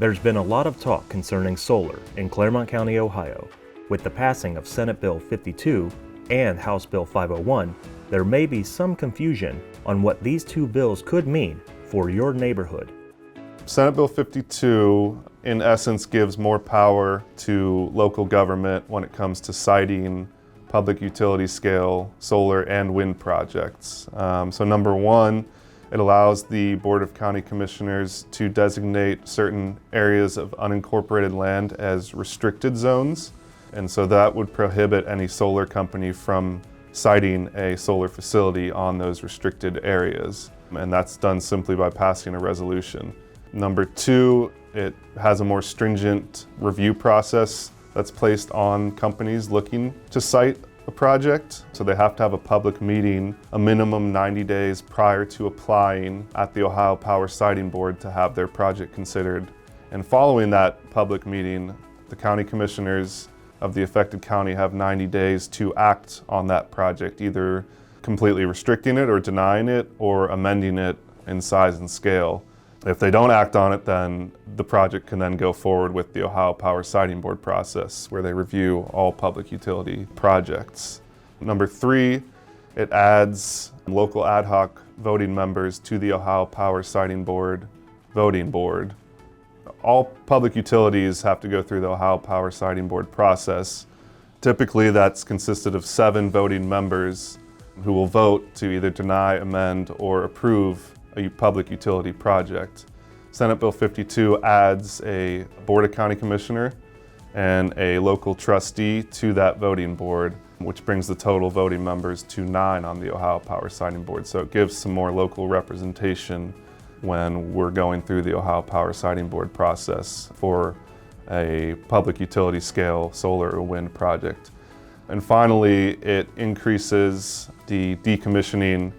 There's been a lot of talk concerning solar in Clermont County, Ohio. With the passing of Senate Bill 52 and House Bill 501, there may be some confusion on what these two bills could mean for your neighborhood. Senate Bill 52, in essence, gives more power to local government when it comes to siting public utility scale solar and wind projects. So number one, it allows the Board of County Commissioners to designate certain areas of unincorporated land as restricted zones. And so that would prohibit any solar company from siting a solar facility on those restricted areas. And that's done simply by passing a resolution. Number two, it has a more stringent review process that's placed on companies looking to site a project. So they have to have a public meeting a minimum 90 days prior to applying at the Ohio Power Siting Board to have their project considered. And following that public meeting, the county commissioners of the affected county have 90 days to act on that project, either completely restricting it or denying it or amending it in size and scale. If they don't act on it, then the project can then go forward with the Ohio Power Siting Board process, where they review all public utility projects. Number three, it adds local ad hoc voting members to the Ohio Power Siting Board voting board. All public utilities have to go through the Ohio Power Siting Board process. Typically, that's consisted of 7 voting members who will vote to either deny, amend, or approve a public utility project. Senate Bill 52 adds a Board of County Commissioner and a local trustee to that voting board, which brings the total voting members to 9 on the Ohio Power Siting Board. So it gives some more local representation when we're going through the Ohio Power Siting Board process for a public utility scale solar or wind project. And finally, it increases the decommissioning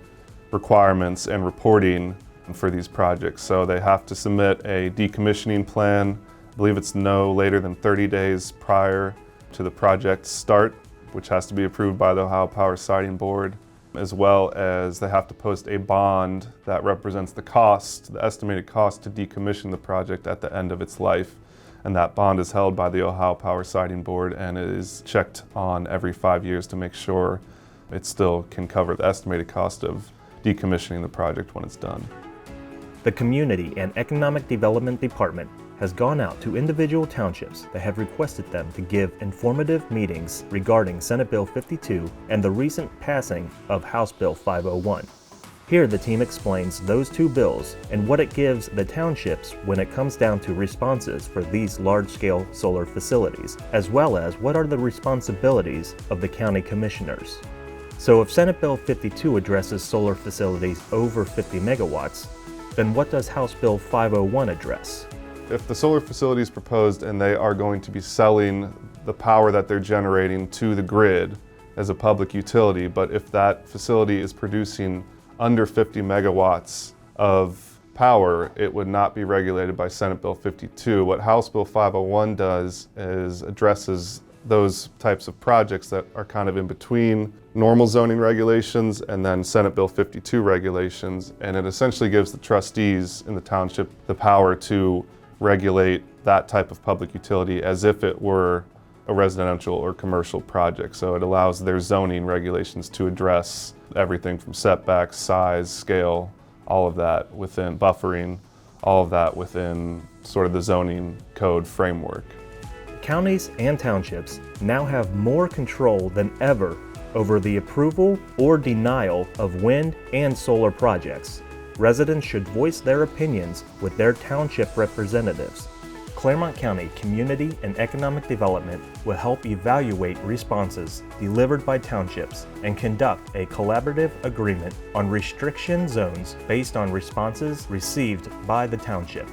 requirements and reporting for these projects. So they have to submit a decommissioning plan. I believe it's no later than 30 days prior to the project's start, which has to be approved by the Ohio Power Siting Board, as well as they have to post a bond that represents the cost, the estimated cost to decommission the project at the end of its life. And that bond is held by the Ohio Power Siting Board and it is checked on every 5 years to make sure it still can cover the estimated cost of decommissioning the project when it's done. The Community and Economic Development Department has gone out to individual townships that have requested them to give informative meetings regarding Senate Bill 52 and the recent passing of House Bill 501. Here the team explains those two bills and what it gives the townships when it comes down to responses for these large-scale solar facilities, as well as what are the responsibilities of the county commissioners. So if Senate Bill 52 addresses solar facilities over 50 megawatts, then what does House Bill 501 address? If the solar facility is proposed and they are going to be selling the power that they're generating to the grid as a public utility, but if that facility is producing under 50 megawatts of power, it would not be regulated by Senate Bill 52. What House Bill 501 does is addresses those types of projects that are kind of in between normal zoning regulations and then Senate Bill 52 regulations, and it essentially gives the trustees in the township the power to regulate that type of public utility as if it were a residential or commercial project. So it allows their zoning regulations to address everything from setbacks, size, scale, all of that within buffering, all of that within sort of the zoning code framework. Counties and townships now have more control than ever over the approval or denial of wind and solar projects. Residents should voice their opinions with their township representatives. Clermont County Community and Economic Development will help evaluate responses delivered by townships and conduct a collaborative agreement on restriction zones based on responses received by the township.